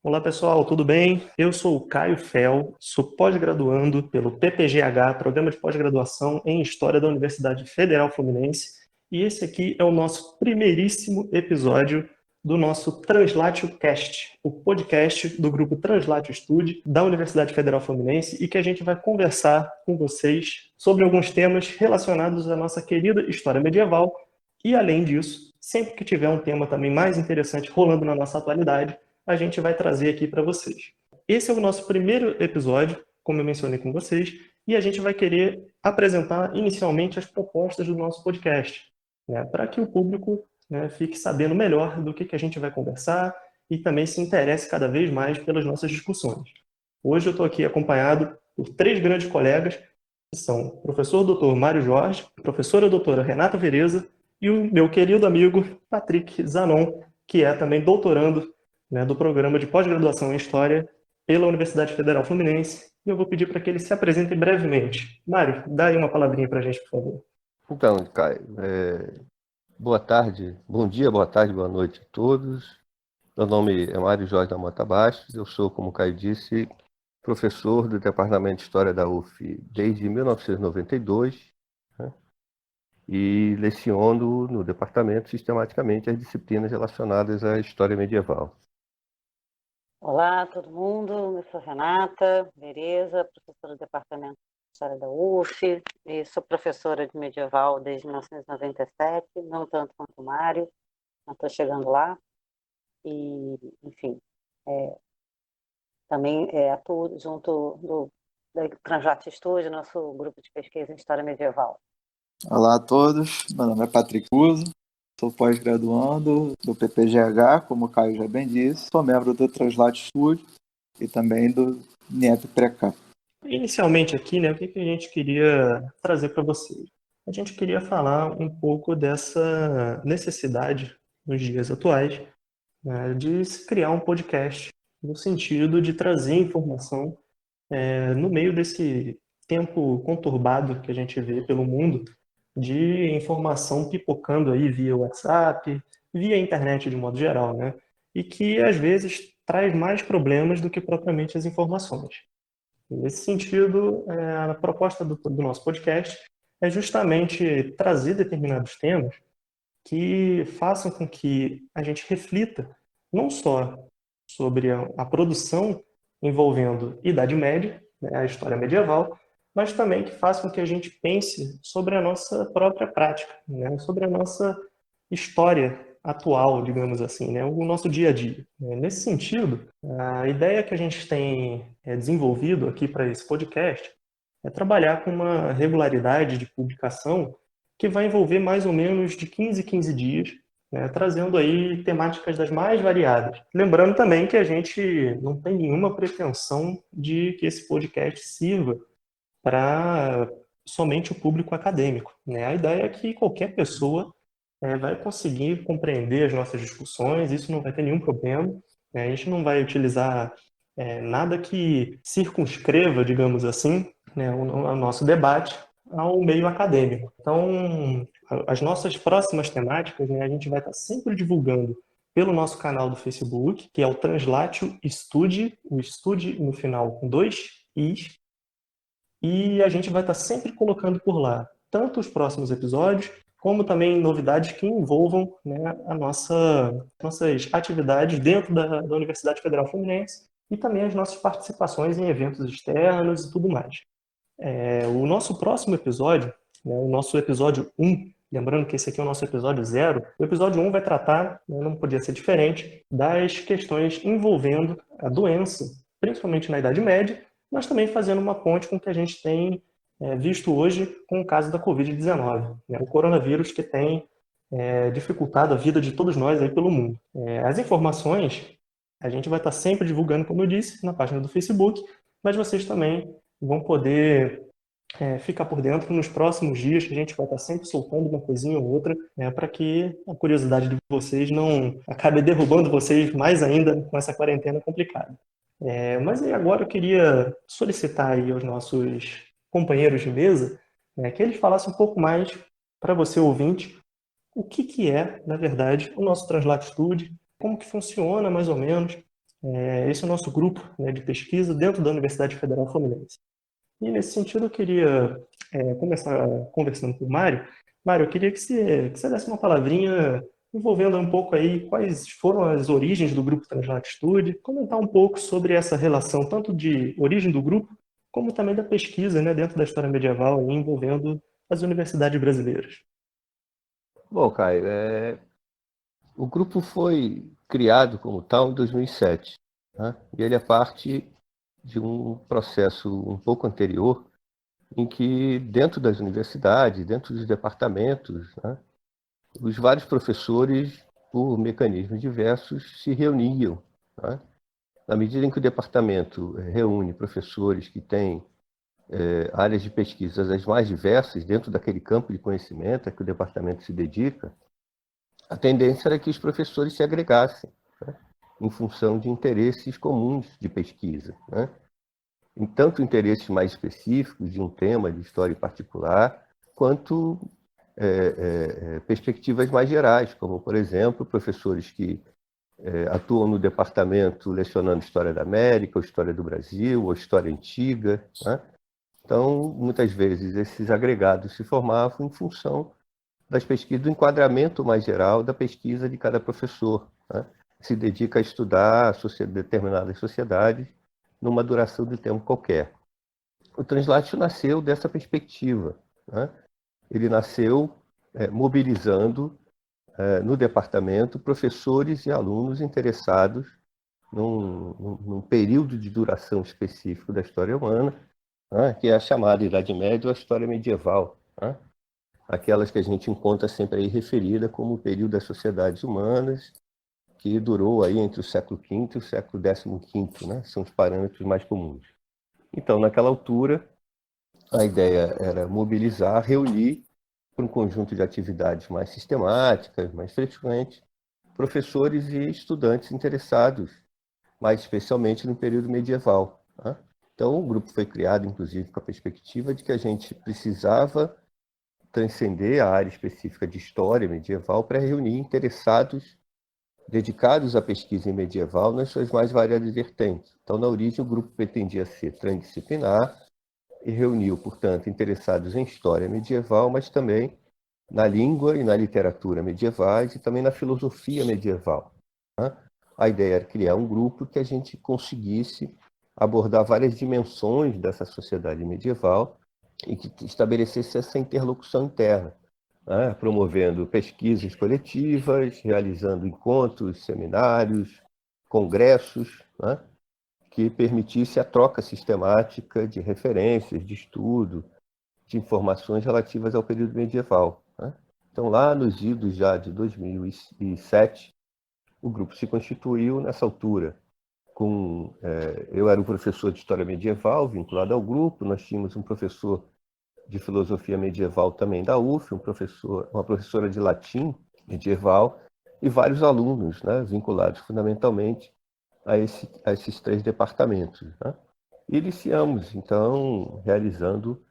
Olá pessoal, tudo bem? Eu sou o Caio Fel, sou pós-graduando pelo PPGH, Programa de Pós-Graduação em História da Universidade Federal Fluminense, e esse aqui é o nosso primeiríssimo episódio do nosso Translatio Cast, o podcast do grupo Translatio Study da Universidade Federal Fluminense, e que a gente vai conversar com vocês sobre alguns temas relacionados à nossa querida história medieval, e além disso, sempre que tiver um tema também mais interessante rolando na nossa atualidade, a gente vai trazer aqui para vocês. Esse é o nosso primeiro episódio, como eu mencionei com vocês, e a gente vai querer apresentar inicialmente as propostas do nosso podcast, né, para que o público, né, fique sabendo melhor do que a gente vai conversar e também se interesse cada vez mais pelas nossas discussões. Hoje eu estou aqui acompanhado por três grandes colegas, que são o professor Dr. Mário Jorge, a professora doutora Renata Vereza e o meu querido amigo Patrick Zanon, que é também doutorando, né, do programa de pós-graduação em História pela Universidade Federal Fluminense. E eu vou pedir para que ele se apresente brevemente. Mário, dá aí uma palavrinha para a gente, por favor. Então, Caio, boa tarde, bom dia, boa tarde, boa noite a todos. Meu nome é Mário Jorge da Mota Bastos, eu sou, como o Caio disse, professor do Departamento de História da UF desde 1992, né, e leciono no departamento sistematicamente as disciplinas relacionadas à história medieval. Olá, todo mundo. Eu sou Renata Vereza, professora do Departamento de História da UF, e sou professora de medieval desde 1997, não tanto quanto o Mário, mas estou chegando lá. E, enfim, também atuo junto do Translatio Study, nosso grupo de pesquisa em História Medieval. Olá a todos, meu nome é Patrick Uso, sou pós-graduando do PPGH, como o Caio já bem disse, sou membro do Translatio Study e também do NIEP Precap. Inicialmente aqui, né, o que a gente queria trazer para vocês? A gente queria falar um pouco dessa necessidade nos dias atuais, né, de se criar um podcast no sentido de trazer informação no meio desse tempo conturbado que a gente vê pelo mundo, de informação pipocando aí via WhatsApp, via internet de modo geral, né? E que às vezes traz mais problemas do que propriamente as informações. Nesse sentido, a proposta do nosso podcast é justamente trazer determinados temas que façam com que a gente reflita não só sobre a produção envolvendo Idade Média, né, a história medieval, mas também que façam com que a gente pense sobre a nossa própria prática, né, sobre a nossa história atual, digamos assim, né, o nosso dia a dia. Nesse sentido, a ideia que a gente tem desenvolvido aqui para esse podcast é trabalhar com uma regularidade de publicação que vai envolver mais ou menos de 15 em 15 dias, né, trazendo aí temáticas das mais variadas. Lembrando também que a gente não tem nenhuma pretensão de que esse podcast sirva para somente o público acadêmico, né? A ideia é que qualquer pessoa vai conseguir compreender as nossas discussões, isso não vai ter nenhum problema, né? A gente não vai utilizar nada que circunscreva, digamos assim, né, o nosso debate ao meio acadêmico. Então, as nossas próximas temáticas, né, a gente vai estar sempre divulgando pelo nosso canal do Facebook, que é o Translatio Study, o Study no final com 2 i's, e a gente vai estar sempre colocando por lá tanto os próximos episódios, como também novidades que envolvam, né, nossas atividades dentro da Universidade Federal Fluminense e também as nossas participações em eventos externos e tudo mais. O nosso próximo episódio, né, o nosso episódio 1, lembrando que esse aqui é o nosso episódio 0, o episódio 1 vai tratar, né, não podia ser diferente, das questões envolvendo a doença, principalmente na Idade Média, mas também fazendo uma ponte com o que a gente tem visto hoje com o caso da Covid-19, né, o coronavírus que tem dificultado a vida de todos nós aí pelo mundo. As informações a gente vai estar sempre divulgando, como eu disse, na página do Facebook, mas vocês também vão poder ficar por dentro nos próximos dias, que a gente vai estar sempre soltando uma coisinha ou outra, para que a curiosidade de vocês não acabe derrubando vocês mais ainda com essa quarentena complicada. Mas agora eu queria solicitar aí aos nossos companheiros de mesa, que eles falassem um pouco mais para você, ouvinte, o que é, na verdade, o nosso Translatio Study, como que funciona mais ou menos, Esse é o nosso grupo, né, de pesquisa dentro da Universidade Federal Fluminense. E nesse sentido eu queria começar conversando com o Mário. Mário, eu queria que você desse uma palavrinha envolvendo um pouco aí quais foram as origens do Grupo Translatitude, comentar um pouco sobre essa relação tanto de origem do grupo, como também da pesquisa, né, dentro da história medieval aí, envolvendo as universidades brasileiras. Bom, Caio, o grupo foi criado como tal em 2007, né? E ele é parte de um processo um pouco anterior, em que dentro das universidades, dentro dos departamentos, né, os vários professores, por mecanismos diversos, se reuniam, né? Na medida em que o departamento reúne professores que têm áreas de pesquisa as mais diversas dentro daquele campo de conhecimento a que o departamento se dedica, a tendência era que os professores se agregassem, né, em função de interesses comuns de pesquisa, né? Em tanto interesses mais específicos de um tema de história em particular, quanto perspectivas mais gerais, como, por exemplo, professores que atuam no departamento lecionando História da América, ou História do Brasil, ou História Antiga, né? Então, muitas vezes, esses agregados se formavam em função das pesquisas, do enquadramento mais geral da pesquisa de cada professor, né? Se dedica a estudar determinadas sociedades numa duração de tempo qualquer. O Translatio nasceu dessa perspectiva, né? Ele nasceu mobilizando no departamento professores e alunos interessados num período de duração específico da história humana, né, que é a chamada Idade Média ou a história medieval, né? Aquelas que a gente encontra sempre aí referida como o período das sociedades humanas, que durou aí entre o século V e o século XV, né? São os parâmetros mais comuns. Então, naquela altura, a ideia era mobilizar, reunir para um conjunto de atividades mais sistemáticas, mais frequentes, professores e estudantes interessados, mais especialmente no período medieval, né? Então, o grupo foi criado, inclusive, com a perspectiva de que a gente precisava transcender a área específica de história medieval para reunir interessados dedicados à pesquisa em medieval nas suas mais variadas vertentes. Então, na origem, o grupo pretendia ser transdisciplinar e reuniu, portanto, interessados em história medieval, mas também na língua e na literatura medievais e também na filosofia medieval, né? A ideia era criar um grupo que a gente conseguisse abordar várias dimensões dessa sociedade medieval e que estabelecesse essa interlocução interna, né? Promovendo pesquisas coletivas, realizando encontros, seminários, congressos, né? Que permitisse a troca sistemática de referências, de estudo, de informações relativas ao período medieval, né? Então, lá nos idos já de 2007, o grupo se constituiu nessa altura. Eu era um professor de História Medieval vinculado ao grupo, nós tínhamos um professor de Filosofia Medieval também da UF, uma professora de Latim medieval e vários alunos, né, vinculados fundamentalmente a esses três departamentos, né? E iniciamos, então, realizando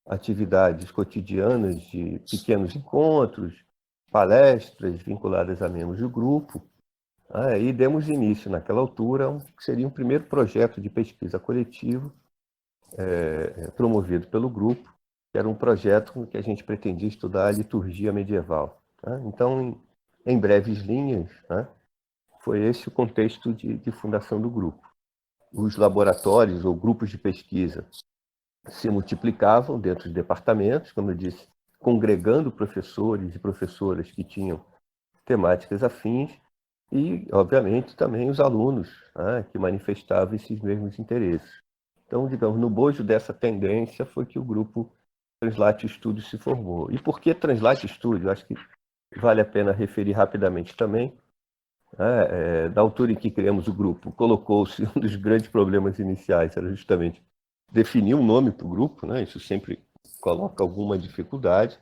atividades cotidianas de pequenos encontros, palestras vinculadas a membros do grupo, né? E demos início, naquela altura, que seria um primeiro projeto de pesquisa coletivo promovido pelo grupo, que era um projeto que a gente pretendia estudar a liturgia medieval, né? Então, em breves linhas, né, foi esse o contexto de fundação do grupo. Os laboratórios ou grupos de pesquisa se multiplicavam dentro dos departamentos, como eu disse, congregando professores e professoras que tinham temáticas afins e, obviamente, também os alunos, né, que manifestavam esses mesmos interesses. Então, digamos, no bojo dessa tendência foi que o grupo Translatio Studio se formou. E por que Translatio Studio? Acho que vale a pena referir rapidamente também. Da altura em que criamos o grupo, colocou-se um dos grandes problemas iniciais, era justamente definir um nome para o grupo, né? Isso sempre coloca alguma dificuldade.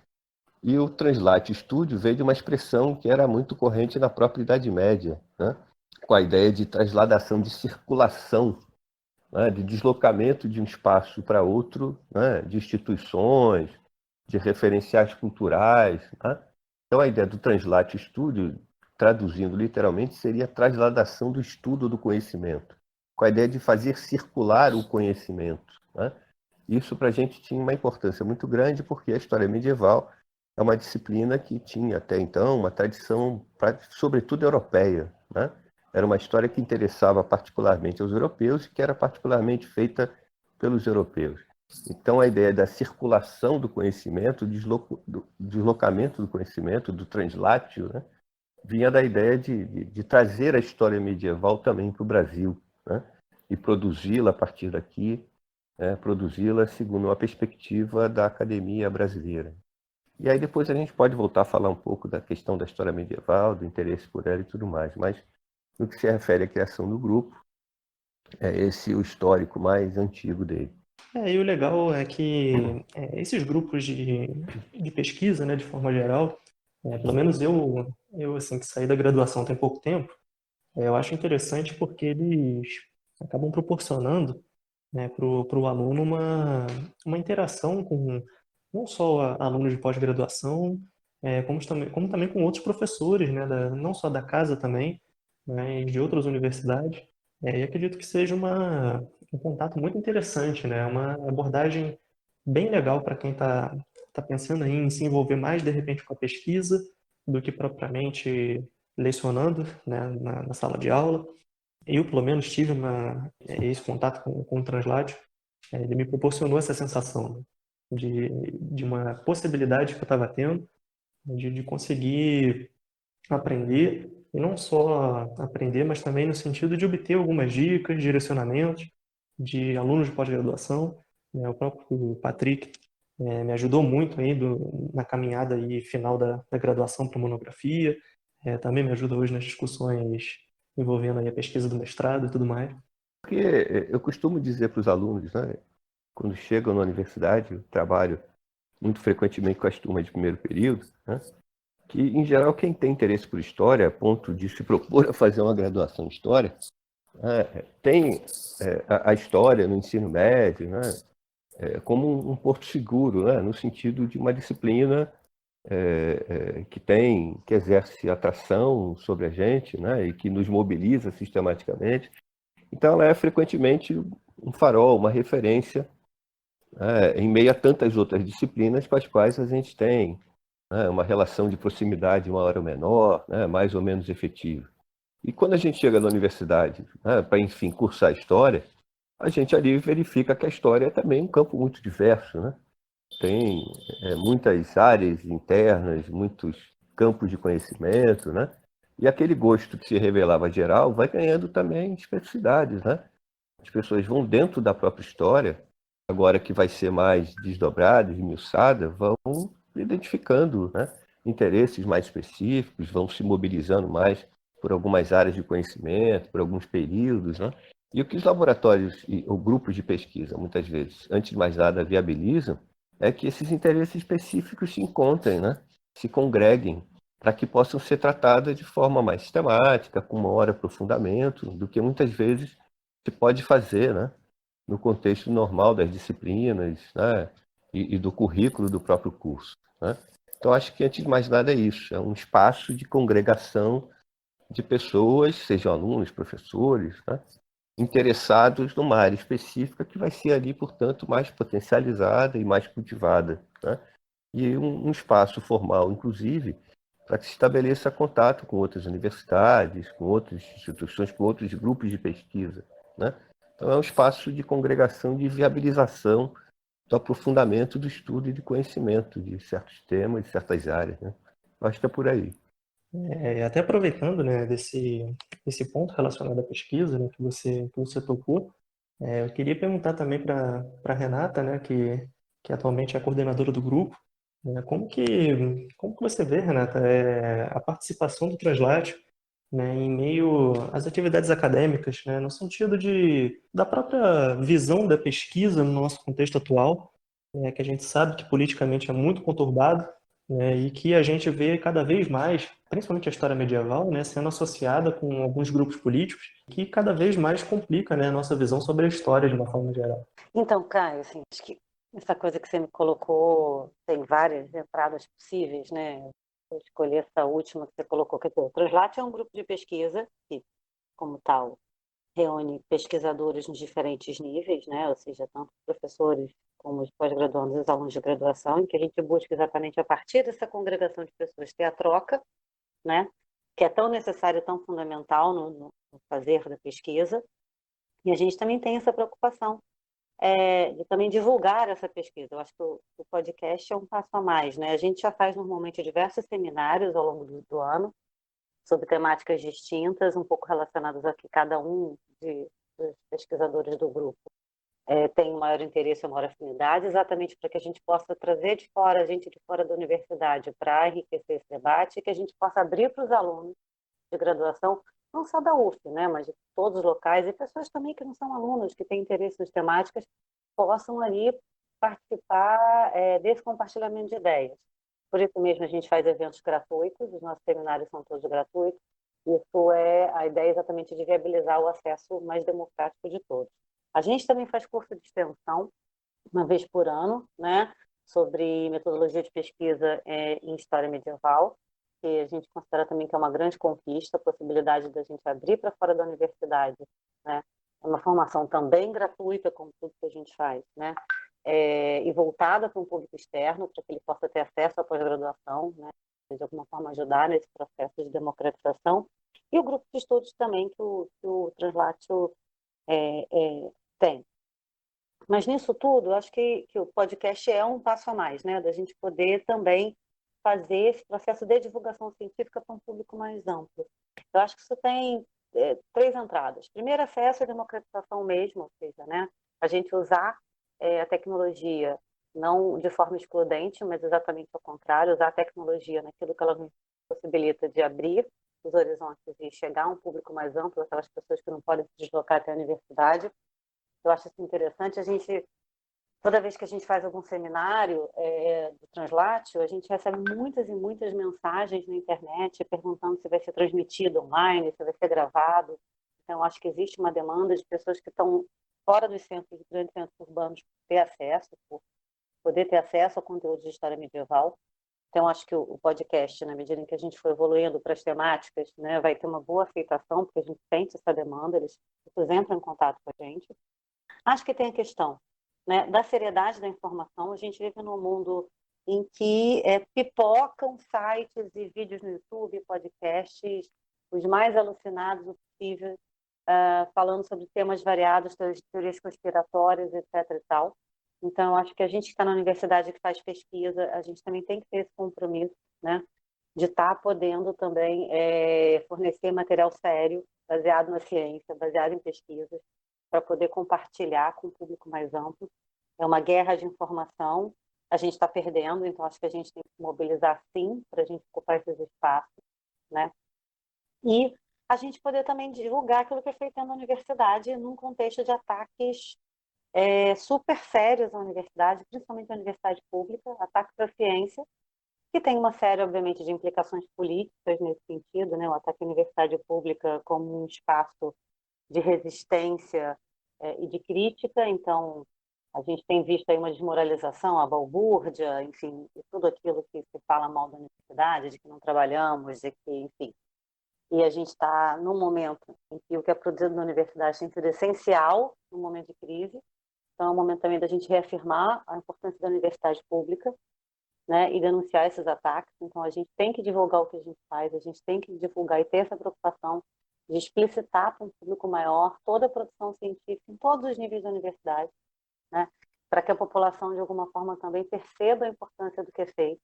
E o Translatio Studio veio de uma expressão que era muito corrente na própria Idade Média, né? Com a ideia de transladação, de circulação, né? De deslocamento de um espaço para outro, né? De instituições, de referenciais culturais, né? Então a ideia do Translatio Studio traduzindo literalmente, seria a trasladação do estudo do conhecimento, com a ideia de fazer circular o conhecimento, né? Isso para a gente tinha uma importância muito grande, porque a história medieval é uma disciplina que tinha até então uma tradição, sobretudo europeia, né? Era uma história que interessava particularmente aos europeus e que era particularmente feita pelos europeus. Então, a ideia da circulação do conhecimento, do deslocamento do conhecimento, do translatio, né, vinha da ideia de trazer a história medieval também para o Brasil, né, e produzi-la a partir daqui, produzi-la segundo uma perspectiva da academia brasileira. E aí depois a gente pode voltar a falar um pouco da questão da história medieval, do interesse por ela e tudo mais, mas no que se refere à criação do grupo, é esse o histórico mais antigo dele. E o legal é que esses grupos de pesquisa, né, de forma geral, pelo menos eu assim, que saí da graduação tem pouco tempo, eu acho interessante porque eles acabam proporcionando, né, para o aluno uma interação com não só alunos de pós-graduação, como também com outros professores, né, não só da casa também, mas de outras universidades. E acredito que seja um contato muito interessante, né, uma abordagem bem legal para quem tá pensando aí em se envolver mais, de repente, com a pesquisa do que propriamente lecionando, né, na sala de aula. Eu, pelo menos, tive esse contato com o Translate. Ele me proporcionou essa sensação, né, de uma possibilidade que eu estava tendo de conseguir aprender, e não só aprender, mas também no sentido de obter algumas dicas, direcionamentos de alunos de pós-graduação, né? O próprio Patrick me ajudou muito aí na caminhada aí final da graduação para monografia, também me ajuda hoje nas discussões envolvendo aí a pesquisa do mestrado e tudo mais. Porque eu costumo dizer para os alunos, né, quando chegam na universidade, eu trabalho muito frequentemente com as turmas de primeiro período, né, que, em geral, quem tem interesse por história, a ponto de se propor a fazer uma graduação em história, tem a história no ensino médio, né, como um porto seguro, né, no sentido de uma disciplina que exerce atração sobre a gente, né, e que nos mobiliza sistematicamente. Então, ela é frequentemente um farol, uma referência, em meio a tantas outras disciplinas com as quais a gente tem, né, uma relação de proximidade maior ou menor, né, mais ou menos efetiva. E quando a gente chega na universidade, né, para, enfim, cursar história, a gente ali verifica que a história é também um campo muito diverso, né? Tem muitas áreas internas, muitos campos de conhecimento, né? E aquele gosto que se revelava geral vai ganhando também especificidades, né? As pessoas vão dentro da própria história, agora que vai ser mais desdobrada, esmiuçada, vão identificando, né, interesses mais específicos, vão se mobilizando mais por algumas áreas de conhecimento, por alguns períodos, né? E o que os laboratórios ou grupos de pesquisa, muitas vezes, antes de mais nada, viabilizam, é que esses interesses específicos se encontrem, né? Se congreguem, para que possam ser tratadas de forma mais sistemática, com maior aprofundamento, do que muitas vezes se pode fazer, né, no contexto normal das disciplinas, né, e do currículo do próprio curso, né? Então, acho que, antes de mais nada, é isso. É um espaço de congregação de pessoas, sejam alunos, professores, né, interessados numa área específica que vai ser ali, portanto, mais potencializada e mais cultivada, né? E um espaço formal, inclusive, para que se estabeleça contato com outras universidades, com outras instituições, com outros grupos de pesquisa, né? Então, é um espaço de congregação, de viabilização do aprofundamento do estudo e de conhecimento de certos temas, de certas áreas, né? Acho que é por aí. Até aproveitando, né, desse ponto relacionado à pesquisa, né, que você tocou, eu queria perguntar também para a Renata, né, que atualmente é a coordenadora do grupo, né, como que você vê, Renata, a participação do Translate, né, em meio às atividades acadêmicas, né, no sentido da própria visão da pesquisa no nosso contexto atual, que a gente sabe que politicamente é muito conturbado, né, e que a gente vê cada vez mais, principalmente a história medieval, né, sendo associada com alguns grupos políticos, que cada vez mais complica, né, a nossa visão sobre a história de uma forma geral. Então, Caio, assim, acho que essa coisa que você me colocou tem várias entradas possíveis, né? vou escolher essa última que você colocou. Quer dizer, o Translate é um grupo de pesquisa que, como tal, reúne pesquisadores nos diferentes níveis, né? Ou seja, tanto professores como os pós-graduandos e os alunos de graduação, em que a gente busca exatamente a partir dessa congregação de pessoas ter a troca, né? Que é tão necessário, tão fundamental no fazer da pesquisa. E a gente também tem essa preocupação de também divulgar essa pesquisa. Eu acho que o podcast é um passo a mais, né? A gente já faz normalmente diversos seminários ao longo do ano sobre temáticas distintas, um pouco relacionadas a que cada um dos pesquisadores do grupo tem um maior interesse ou maior afinidade, exatamente para que a gente possa trazer de fora, a gente de fora da universidade, para enriquecer esse debate, e que a gente possa abrir para os alunos de graduação, não só da UF, né, mas de todos os locais, e pessoas também que não são alunos, que têm interesse nas temáticas, possam ali participar desse compartilhamento de ideias. Por isso mesmo a gente faz eventos gratuitos, os nossos seminários são todos gratuitos, isso a ideia exatamente de viabilizar o acesso mais democrático de todos. A gente também faz curso de extensão, uma vez por ano, né, sobre metodologia de pesquisa em história medieval, que a gente considera também que é uma grande conquista, a possibilidade da gente abrir para fora da universidade, né, é uma formação também gratuita, como tudo que a gente faz, né, e voltada para um público externo, para que ele possa ter acesso à pós-graduação, né, de alguma forma ajudar nesse processo de democratização, e o grupo de estudos também que o Translatio tem. Mas nisso tudo, eu acho que o podcast é um passo a mais, né? Da gente poder também fazer esse processo de divulgação científica para um público mais amplo. Eu acho que isso tem três entradas. Primeiro, acesso à democratização mesmo, ou seja, né? A gente usar a tecnologia não de forma excludente, mas exatamente ao contrário, usar a tecnologia naquilo que ela nos possibilita de abrir os horizontes e chegar a um público mais amplo, aquelas pessoas que não podem se deslocar até a universidade. Eu acho isso interessante. Toda vez que a gente faz algum seminário do Translatio, a gente recebe muitas e muitas mensagens na internet perguntando se vai ser transmitido online, se vai ser gravado. Então, eu acho que existe uma demanda de pessoas que estão fora dos grandes centros urbanos por poder ter acesso ao conteúdo de história medieval. Então, acho que o podcast, na medida em que a gente for evoluindo para as temáticas, né, vai ter uma boa aceitação, porque a gente sente essa demanda, eles entram em contato com a gente. Acho que tem a questão, né, da seriedade da informação. A gente vive num mundo em que pipocam sites e vídeos no YouTube, podcasts, os mais alucinados possível, falando sobre temas variados, teorias conspiratórias, etc. e tal. Então, acho que a gente que está na universidade, que faz pesquisa, a gente também tem que ter esse compromisso, né, de estar podendo também fornecer material sério, baseado na ciência, baseado em pesquisas, para poder compartilhar com o público mais amplo. É uma guerra de informação, a gente está perdendo, então acho que a gente tem que se mobilizar sim para a gente ocupar esses espaços, né? E a gente poder também divulgar aquilo que é feito na universidade num contexto de ataques super sérios à universidade, principalmente à universidade pública, ataques à ciência, que tem uma série, obviamente, de implicações políticas nesse sentido, né? O ataque à universidade pública como um espaço de resistência e de crítica. Então, a gente tem visto aí uma desmoralização, a balbúrdia, enfim, e tudo aquilo que se fala mal da universidade, de que não trabalhamos, de que, enfim. E a gente está num momento em que o que é produzido na universidade tem sido essencial, num momento de crise. Então, é um momento também da gente reafirmar a importância da universidade pública, né, e denunciar esses ataques. Então, a gente tem que divulgar o que a gente faz, a gente tem que divulgar e ter essa preocupação de explicitar para um público maior toda a produção científica em todos os níveis da universidade, né, para que a população, de alguma forma, também perceba a importância do que é feito.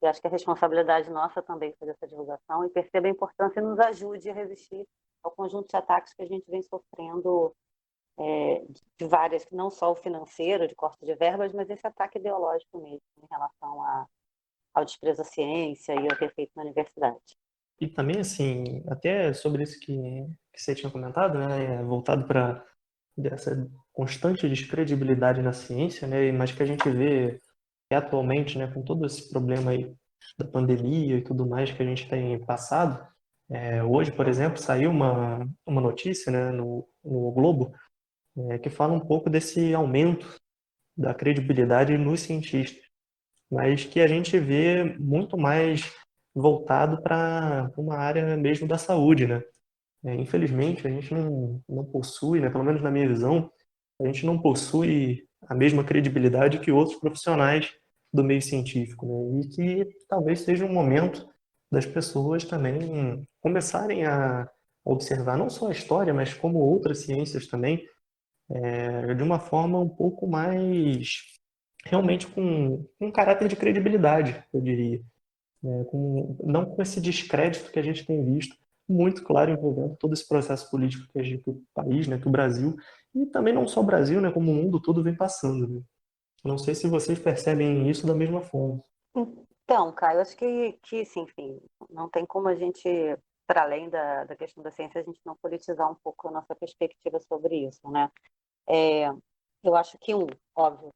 E acho que é responsabilidade nossa também fazer essa divulgação e perceba a importância e nos ajude a resistir ao conjunto de ataques que a gente vem sofrendo de várias, não só o financeiro, de corte de verbas, mas esse ataque ideológico mesmo, em relação ao desprezo à ciência e ao que é feito na universidade. E também, assim, até sobre isso que você tinha comentado, né, voltado para essa constante descredibilidade na ciência, né, mas que a gente vê atualmente, né, com todo esse problema aí da pandemia e tudo mais que a gente tem passado. Hoje, por exemplo, saiu uma notícia, né, no Globo, que fala um pouco desse aumento da credibilidade nos cientistas, mas que a gente vê muito mais voltado para uma área mesmo da saúde, né? Infelizmente, a gente não possui, né, pelo menos na minha visão, a gente não possui a mesma credibilidade que outros profissionais do meio científico, né? E que talvez seja um momento das pessoas também começarem a observar não só a história, mas como outras ciências também, de uma forma um pouco mais, realmente com um caráter de credibilidade, eu diria, não com esse descrédito que a gente tem visto, muito claro envolvendo todo esse processo político que o país, né, que o Brasil, e também não só o Brasil, né, como o mundo todo vem passando. Né? Não sei se vocês percebem isso da mesma forma. Então, Caio, acho que sim, enfim, não tem como a gente, para além da questão da ciência, a gente não politizar um pouco a nossa perspectiva sobre isso, né? Eu acho que, óbvio,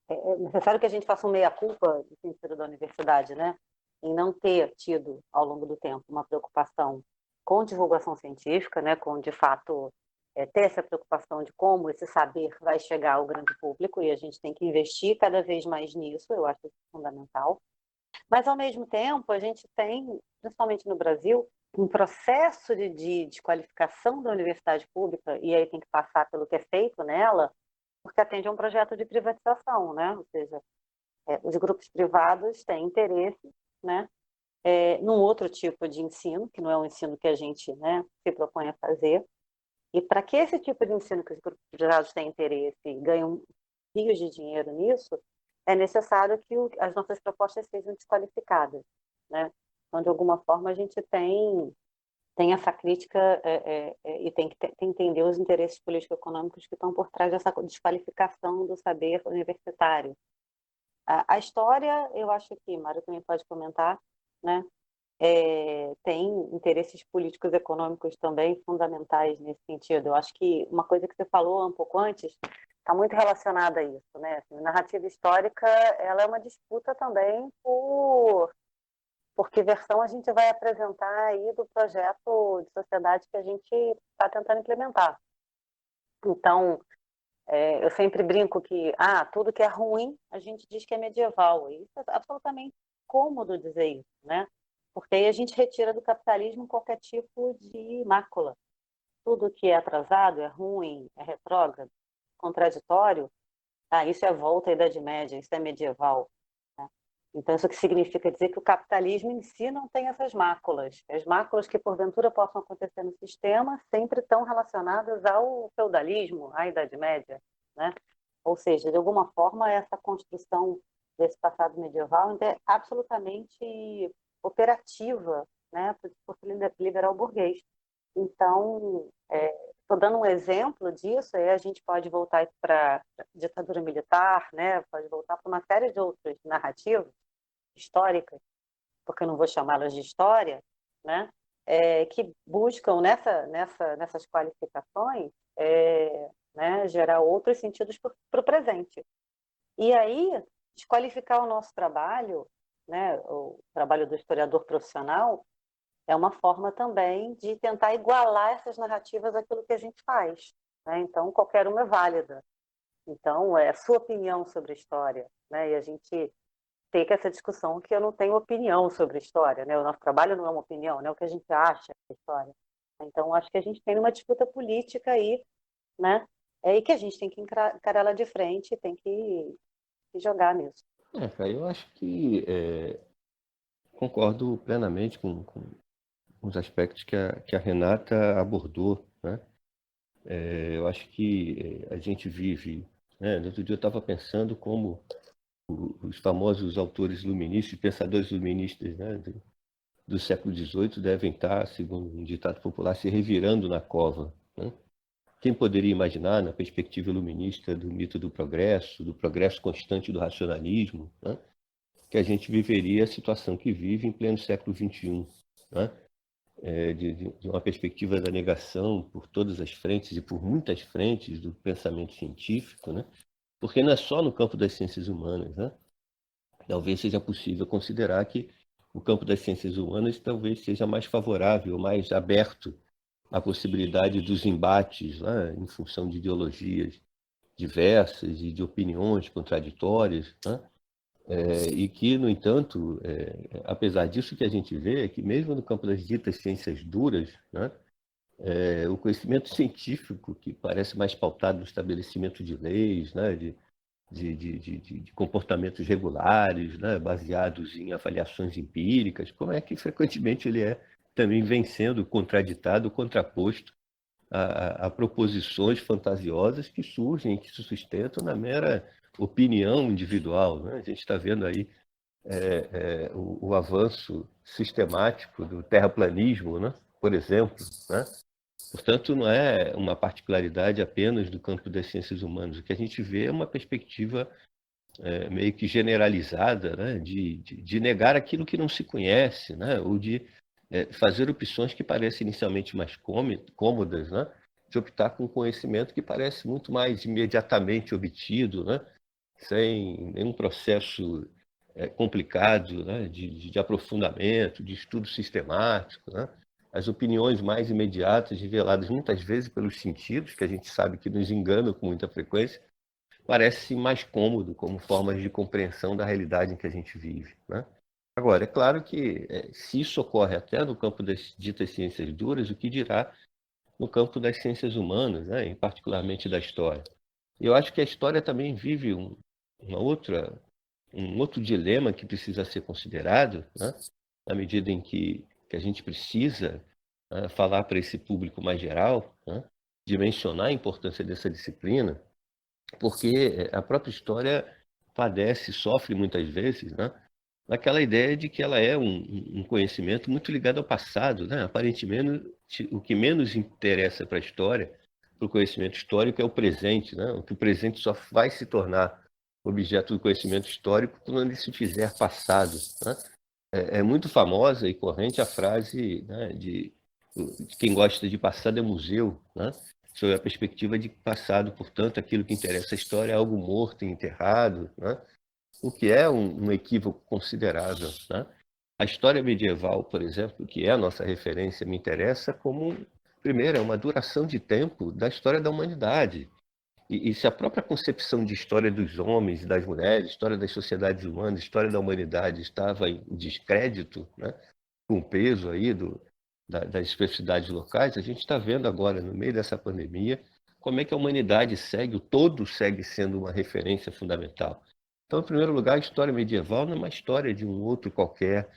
é necessário que a gente faça um meia-culpa do sentido da universidade, né? Em não ter tido, ao longo do tempo, uma preocupação com divulgação científica, né? Com, de fato, ter essa preocupação de como esse saber vai chegar ao grande público, e a gente tem que investir cada vez mais nisso, eu acho isso fundamental. Mas, ao mesmo tempo, a gente tem, principalmente no Brasil, um processo de desqualificação da universidade pública, e aí tem que passar pelo que é feito nela, porque atende a um projeto de privatização, né? Ou seja, os grupos privados têm interesse, né, num outro tipo de ensino, que não é o ensino que a gente, né, se propõe a fazer. E para que esse tipo de ensino que os grupos privados têm interesse e ganham rios de dinheiro nisso, é necessário que as nossas propostas sejam desqualificadas, né? Então, de alguma forma, a gente tem essa crítica e tem que entender os interesses político-econômicos que estão por trás dessa desqualificação do saber universitário. A história, eu acho que, Mário também pode comentar, né? Tem interesses políticos econômicos também fundamentais nesse sentido. Eu acho que uma coisa que você falou um pouco antes está muito relacionada a isso, né? Assim, a narrativa histórica, ela é uma disputa também por que versão a gente vai apresentar aí do projeto de sociedade que a gente está tentando implementar. Então, eu sempre brinco que tudo que é ruim a gente diz que é medieval. E isso é absolutamente cômodo dizer isso, né? Porque aí a gente retira do capitalismo qualquer tipo de mácula. Tudo que é atrasado, é ruim, é retrógrado, contraditório, isso é volta à Idade Média, isso é medieval. Né? Então, isso que significa dizer que o capitalismo em si não tem essas máculas. As máculas que, porventura, possam acontecer no sistema sempre estão relacionadas ao feudalismo, à Idade Média. Né? Ou seja, de alguma forma, essa construção desse passado medieval é absolutamente operativa, né, por liberal burguês. Então, estou dando um exemplo disso, aí a gente pode voltar para a ditadura militar, né, pode voltar para uma série de outras narrativas históricas, porque eu não vou chamá-las de história, né, que buscam nessas qualificações né, gerar outros sentidos para o presente. E aí, desqualificar o nosso trabalho, né, o trabalho do historiador profissional, é uma forma também de tentar igualar essas narrativas àquilo que a gente faz. Né? Então, qualquer uma é válida. Então, é a sua opinião sobre a história. Né? E a gente tem que essa discussão que eu não tenho opinião sobre a história. Né? O nosso trabalho não é uma opinião, né? O que a gente acha da história. Então, acho que a gente tem uma disputa política aí, né? E que a gente tem que encarar ela de frente e tem que jogar nisso. Cara, eu acho que concordo plenamente com os aspectos que a Renata abordou, né? Eu acho que a gente vive, né? No outro dia eu estava pensando como os famosos autores iluministas, pensadores iluministas, né, do século XVIII devem estar, segundo um ditado popular, se revirando na cova. Né? Quem poderia imaginar, na perspectiva iluminista do mito do progresso constante do racionalismo, né, que a gente viveria a situação que vive em pleno século XXI, né? De uma perspectiva da negação por todas as frentes e por muitas frentes do pensamento científico, né? Porque não é só no campo das ciências humanas, né? Talvez seja possível considerar que o campo das ciências humanas talvez seja mais favorável, mais aberto à possibilidade dos embates, né, em função de ideologias diversas e de opiniões contraditórias, né, E que, no entanto, apesar disso, que a gente vê é que mesmo no campo das ditas ciências duras, né, o conhecimento científico, que parece mais pautado no estabelecimento de leis, né, de comportamentos regulares, né, baseados em avaliações empíricas, como é que frequentemente ele também vem sendo contraditado, contraposto a proposições fantasiosas que surgem, que se sustentam na mera opinião individual, né? A gente está vendo aí o avanço sistemático do terraplanismo, né? Por exemplo, né? Portanto, não é uma particularidade apenas do campo das ciências humanas. O que a gente vê é uma perspectiva meio que generalizada, né? de negar aquilo que não se conhece, né? Ou de fazer opções que parecem inicialmente mais cômodas, né? De optar com um conhecimento que parece muito mais imediatamente obtido, né? Sem nenhum processo complicado, né? de aprofundamento, de estudo sistemático, né? As opiniões mais imediatas, reveladas muitas vezes pelos sentidos, que a gente sabe que nos enganam com muita frequência, parece mais cômodo como formas de compreensão da realidade em que a gente vive, né? Agora, é claro que se isso ocorre até no campo das ditas ciências duras, o que dirá no campo das ciências humanas, né? E particularmente da história. Eu acho que a história também vive um outro dilema que precisa ser considerado, né? Na medida em que a gente precisa falar para esse público mais geral, né? Dimensionar a importância dessa disciplina, porque a própria história padece, sofre muitas vezes, né? Daquela ideia de que ela é um conhecimento muito ligado ao passado, né? Aparentemente, o que menos interessa para a história, para o conhecimento histórico, é o presente, né? O que o presente só vai se tornar objeto do conhecimento histórico quando ele se fizer passado, né? É muito famosa e corrente a frase, né, de quem gosta de passado é museu, né? Sob a perspectiva de passado, portanto, aquilo que interessa a história é algo morto e enterrado, né? O que é um equívoco considerável, né? A história medieval, por exemplo, que é a nossa referência, me interessa como, primeiro, é uma duração de tempo da história da humanidade. E se a própria concepção de história dos homens e das mulheres, história das sociedades humanas, história da humanidade estava em descrédito, né, com o peso aí das especificidades locais, a gente está vendo agora, no meio dessa pandemia, como é que a humanidade segue, o todo segue sendo uma referência fundamental. Então, em primeiro lugar, a história medieval não é uma história de um outro qualquer,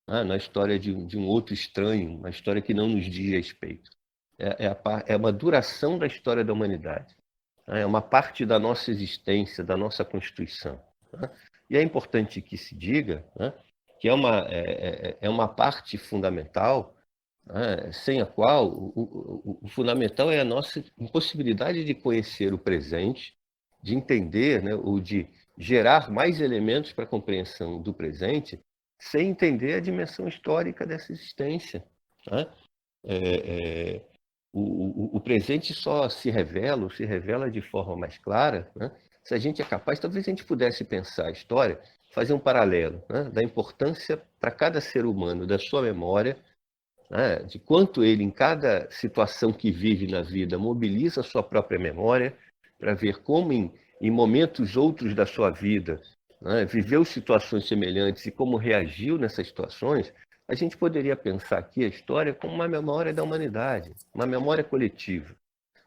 não é uma história de um outro estranho, uma história que não nos diz respeito. É uma duração da história da humanidade. É uma parte da nossa existência, da nossa constituição, né? E é importante que se diga, né, que é uma parte fundamental, né, sem a qual o fundamental é a nossa impossibilidade de conhecer o presente, de entender, né, ou de gerar mais elementos para a compreensão do presente, sem entender a dimensão histórica dessa existência, né? O presente só se revela de forma mais clara, né, se a gente é capaz, talvez a gente pudesse pensar a história, fazer um paralelo, né, da importância para cada ser humano da sua memória, né, de quanto ele, em cada situação que vive na vida, mobiliza a sua própria memória para ver como, em momentos outros da sua vida, né, viveu situações semelhantes e como reagiu nessas situações. A gente poderia pensar aqui a história como uma memória da humanidade, uma memória coletiva,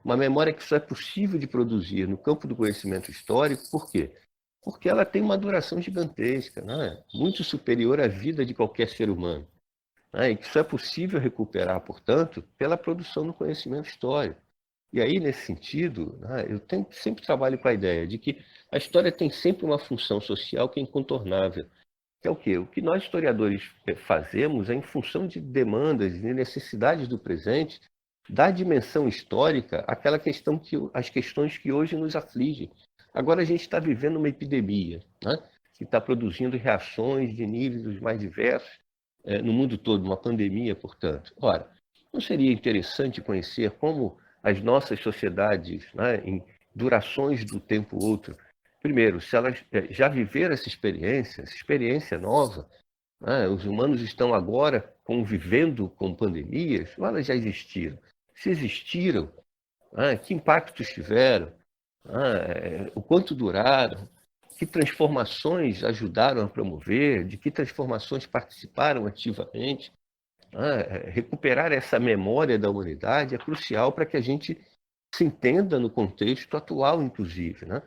uma memória que só é possível de produzir no campo do conhecimento histórico. Por quê? Porque ela tem uma duração gigantesca, né? Muito superior à vida de qualquer ser humano, né? E que só é possível recuperar, portanto, pela produção do conhecimento histórico. E aí, nesse sentido, né, eu sempre trabalho com a ideia de que a história tem sempre uma função social que é incontornável. Que é o quê? O que nós historiadores fazemos é em função de demandas e necessidades do presente, dar dimensão histórica àquela questão às questões que hoje nos afligem. Agora a gente está vivendo uma epidemia, né, que está produzindo reações de níveis os mais diversos no mundo todo, uma pandemia, portanto. Ora, não seria interessante conhecer como as nossas sociedades, né, em durações do tempo outro, primeiro, se elas já viveram essa experiência nova, né, os humanos estão agora convivendo com pandemias, ou elas já existiram? Se existiram, né, que impactos tiveram? O quanto duraram? que transformações ajudaram a promover, de que transformações participaram ativamente. Recuperar essa memória da humanidade é crucial para que a gente se entenda no contexto atual, inclusive, né?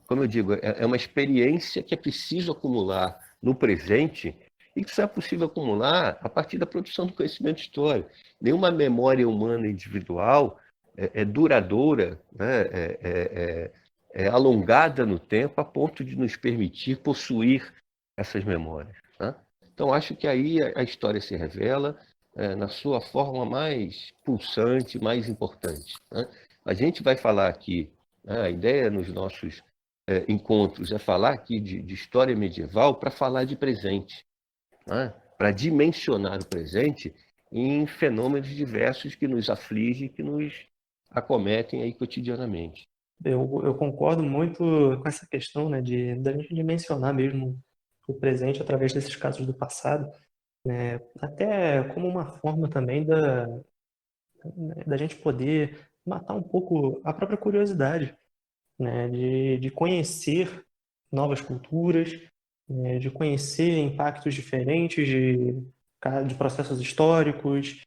Como eu digo, é uma experiência que é preciso acumular no presente e que só é possível acumular a partir da produção do conhecimento histórico. Nenhuma memória humana individual é duradoura, né? É alongada no tempo a ponto de nos permitir possuir essas memórias, né? Então, acho que aí a história se revela na sua forma mais pulsante, mais importante, né? A gente vai falar aqui, né, a ideia nos nossos encontros é falar aqui de história medieval para falar de presente, né? Para dimensionar o presente em fenômenos diversos que nos afligem, que nos acometem aí cotidianamente. Eu concordo muito com essa questão, né, da gente dimensionar mesmo o presente através desses casos do passado, né, até como uma forma também da gente poder matar um pouco a própria curiosidade, né, de conhecer novas culturas, né, de conhecer impactos diferentes de processos históricos,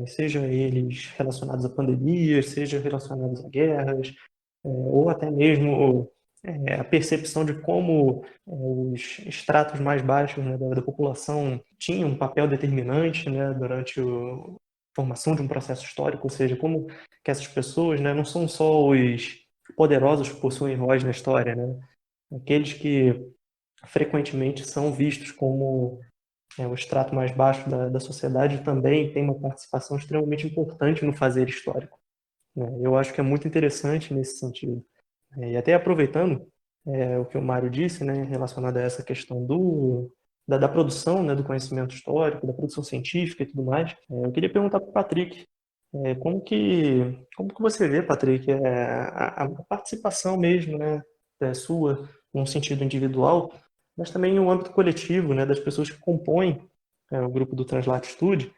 seja eles relacionados a pandemias, seja relacionados a guerras, ou até mesmo a percepção de como os estratos mais baixos, né, da população tinham um papel determinante, né, durante a formação de um processo histórico, ou seja, como que essas pessoas, né, não são só os poderosos que possuem voz na história, né, aqueles que frequentemente são vistos como o extrato mais baixo da sociedade também tem uma participação extremamente importante no fazer histórico, né? Eu acho que é muito interessante nesse sentido. E até aproveitando o que o Mário disse, né, relacionado a essa questão da produção, né, do conhecimento histórico, da produção científica e tudo mais, eu queria perguntar para o Patrick, como que você vê, Patrick, a participação mesmo, né, sua, num sentido individual, mas também no âmbito coletivo, né, das pessoas que compõem o grupo do Translatitude,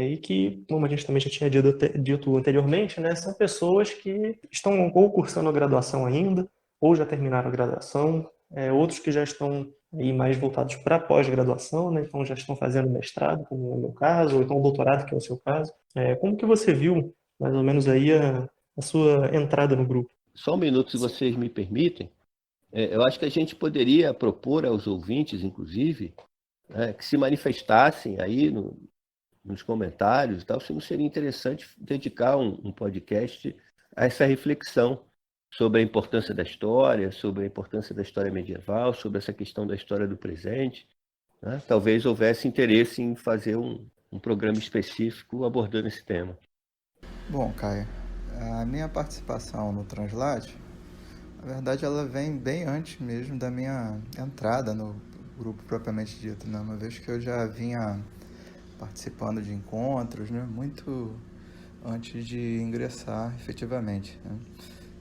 e que, como a gente também já tinha dito anteriormente, né, são pessoas que estão ou cursando a graduação ainda, ou já terminaram a graduação, outros que já estão aí mais voltados para a pós-graduação, né, então já estão fazendo mestrado, como é o meu caso, ou então doutorado, que é o seu caso. Como que você viu, mais ou menos, aí a sua entrada no grupo? Só um minuto, se vocês me permitem. Eu acho que a gente poderia propor aos ouvintes, inclusive, né, que se manifestassem aí nos comentários e tal, se não seria interessante dedicar um podcast a essa reflexão sobre a importância da história, sobre a importância da história medieval, sobre essa questão da história do presente, né? Talvez houvesse interesse em fazer um programa específico abordando esse tema. Bom, Caio, a minha participação no Translate, na verdade, ela vem bem antes mesmo da minha entrada no grupo propriamente dito, né? Uma vez que eu já vinha participando de encontros, né? Muito antes de ingressar efetivamente, né?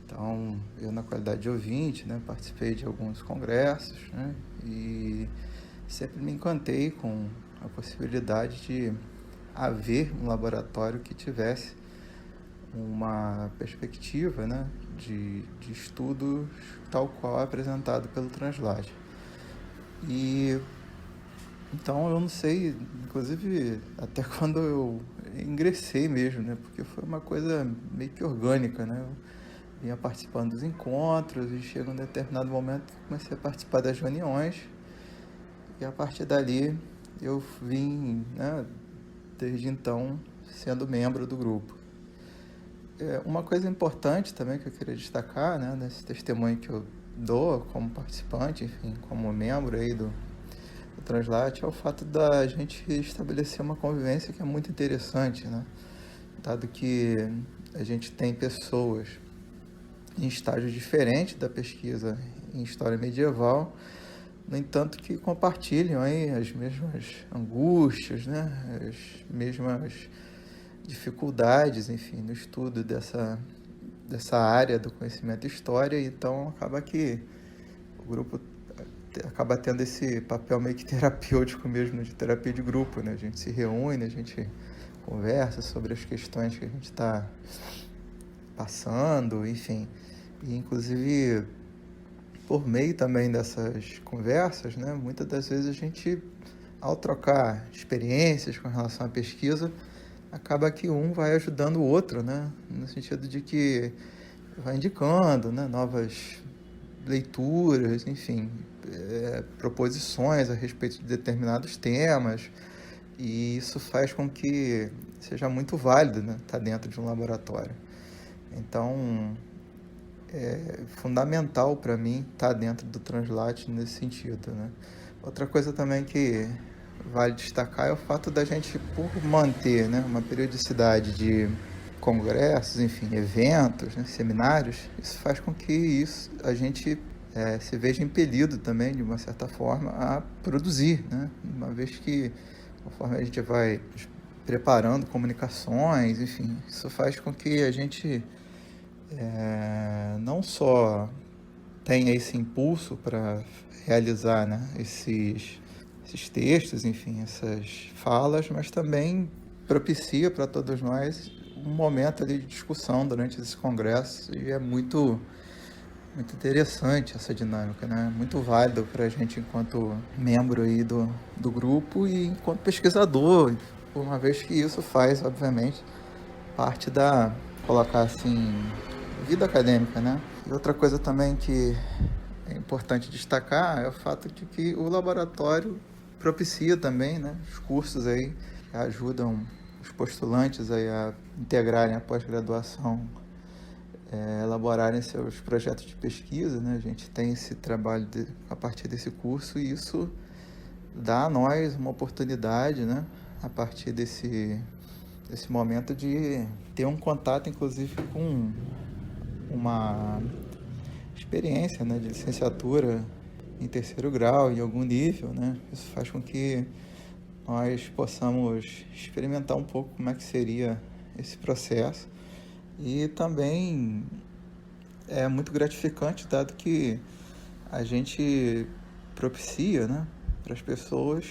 Então, eu na qualidade de ouvinte, né, participei de alguns congressos, né, e sempre me encantei com a possibilidade de haver um laboratório que tivesse uma perspectiva, né, de estudos tal qual é apresentado pelo Translate. E então eu não sei, inclusive até quando eu ingressei mesmo, né, porque foi uma coisa meio que orgânica, né. Eu vinha participando dos encontros e chega um determinado momento que comecei a participar das reuniões e a partir dali eu vim, né, desde então sendo membro do grupo. Uma coisa importante também que eu queria destacar, né, nesse testemunho que eu dou como participante, enfim, como membro aí do Translate, é o fato da gente estabelecer uma convivência que é muito interessante, né, dado que a gente tem pessoas em estágios diferentes da pesquisa em história medieval, no entanto que compartilham aí as mesmas angústias, né, as mesmas dificuldades, enfim, no estudo dessa área do conhecimento história, então acaba que o grupo acaba tendo esse papel meio que terapêutico mesmo, de terapia de grupo, né, a gente se reúne, a gente conversa sobre as questões que a gente está passando, enfim. E, inclusive, por meio também dessas conversas, né, muitas das vezes a gente, ao trocar experiências com relação à pesquisa, acaba que um vai ajudando o outro, né, no sentido de que vai indicando, né, novas leituras, enfim, proposições a respeito de determinados temas, e isso faz com que seja muito válido, né, estar dentro de um laboratório. Então, é fundamental para mim estar dentro do Translate nesse sentido, né? Outra coisa também que vale destacar é o fato da gente, por manter, né, uma periodicidade de congressos, enfim, eventos, né, seminários, isso faz com que a gente se veja impelido também, de uma certa forma, a produzir, né? Uma vez que, conforme a gente vai preparando comunicações, enfim, isso faz com que a gente não só tenha esse impulso para realizar, né, esses textos, enfim, essas falas, mas também propicia para todos nós um momento ali de discussão durante esse congresso, e é muito interessante essa dinâmica, né? Muito válido para a gente enquanto membro aí do grupo e enquanto pesquisador, uma vez que isso faz, obviamente, parte da, colocar assim, vida acadêmica, né? E outra coisa também que é importante destacar é o fato de que o laboratório propicia também, né, os cursos aí que ajudam os postulantes aí a integrarem a pós-graduação, elaborarem seus projetos de pesquisa, né? A gente tem esse trabalho a partir desse curso, e isso dá a nós uma oportunidade, né, a partir desse momento, de ter um contato, inclusive, com uma experiência, né, de licenciatura em terceiro grau, em algum nível, né? Isso faz com que nós possamos experimentar um pouco como é que seria esse processo, e também é muito gratificante, dado que a gente propicia, né, para as pessoas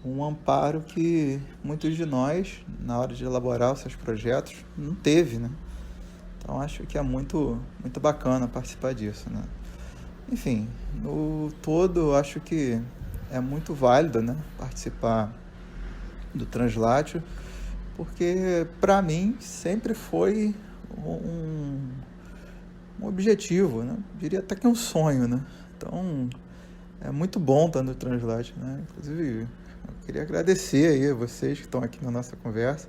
um amparo que muitos de nós, na hora de elaborar os seus projetos, não teve, né? Então, acho que é muito bacana participar disso, né? Enfim, no todo, acho que é muito válido, né, participar do Translate, porque, para mim, sempre foi um objetivo, né? Diria até que um sonho, né? Então, é muito bom estar no Translate, né? Inclusive, eu queria agradecer aí a vocês que estão aqui na nossa conversa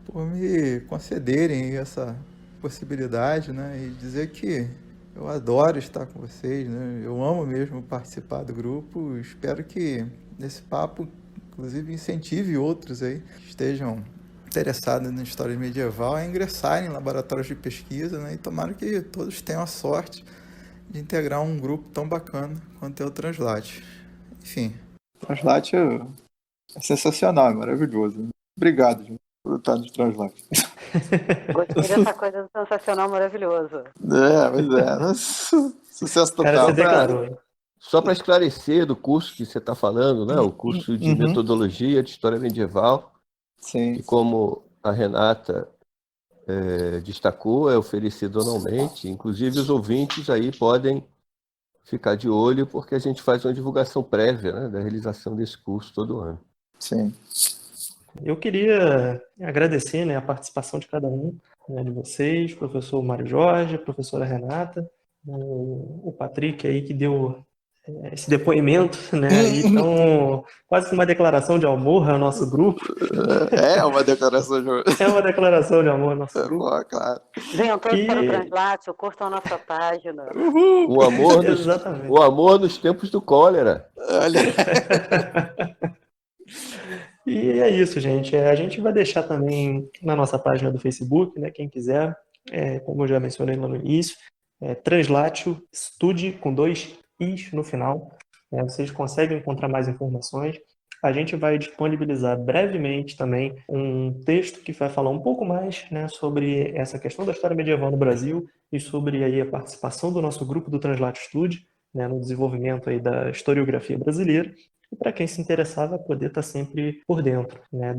por me concederem essa possibilidade, né? E dizer que eu adoro estar com vocês, né? Eu amo mesmo participar do grupo. Espero que nesse papo, inclusive, incentive outros aí que estejam interessados na história medieval a ingressarem em laboratórios de pesquisa, né? E tomara que todos tenham a sorte de integrar um grupo tão bacana quanto é o Translate. Enfim. Translate é sensacional, é maravilhoso. Obrigado, gente, por estar no Translate. Gostei dessa coisa do sensacional maravilhoso. Pois é. Sucesso total. Cara, você declarou, hein? Só para esclarecer do curso que você está falando, né? O curso de metodologia de história medieval, Sim. que, como a Renata destacou, é oferecido anualmente. Inclusive, os ouvintes aí podem ficar de olho, porque a gente faz uma divulgação prévia, né, da realização desse curso todo ano. Sim. Eu queria agradecer, né, a participação de cada um, né, de vocês, professor Mário Jorge, professora Renata, o Patrick aí que deu esse depoimento, né, então quase que uma declaração de amor ao nosso grupo. É uma declaração de amor. É uma declaração de amor ao nosso grupo. Claro. Venham todos para o Translate, curtam a nossa página. O amor, Exatamente. o amor nos tempos do cólera. Olha. E é isso, gente. A gente vai deixar também na nossa página do Facebook, né? Quem quiser, como eu já mencionei lá no início, Translatio Study com 2 Is no final. Vocês conseguem encontrar mais informações. A gente vai disponibilizar brevemente também um texto que vai falar um pouco mais, né, sobre essa questão da história medieval no Brasil e sobre aí a participação do nosso grupo do Translatio Study, né, no desenvolvimento aí da historiografia brasileira. e para quem se interessar vai poder estar sempre por dentro, né,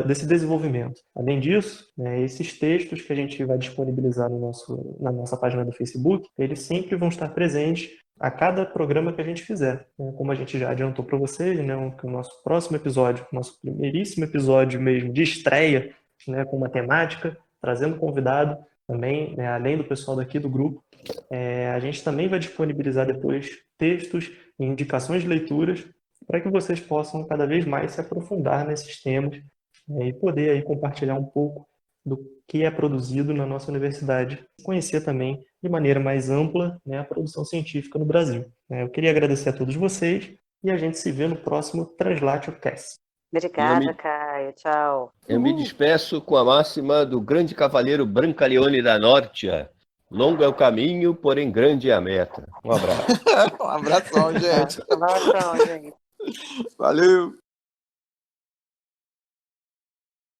desse desenvolvimento. Além disso, né, esses textos que a gente vai disponibilizar na nossa página do Facebook, eles sempre vão estar presentes a cada programa que a gente fizer. Como a gente já adiantou para vocês, né, o nosso próximo episódio, nosso primeiríssimo episódio mesmo de estreia, né, com uma temática, trazendo convidado também, né, além do pessoal daqui do grupo, a gente também vai disponibilizar depois textos e indicações de leituras para que vocês possam cada vez mais se aprofundar nesses temas, né, e poder aí compartilhar um pouco do que é produzido na nossa universidade, conhecer também de maneira mais ampla, né, a produção científica no Brasil. Eu queria agradecer a todos vocês e a gente se vê no próximo Translatio Cast. Obrigada, Caio. Tchau. Eu me despeço com a máxima do grande cavaleiro Brancaleone da Norte. Longo é o caminho, porém grande é a meta. Um abraço. Um abração, gente. Um abração, gente. Valeu.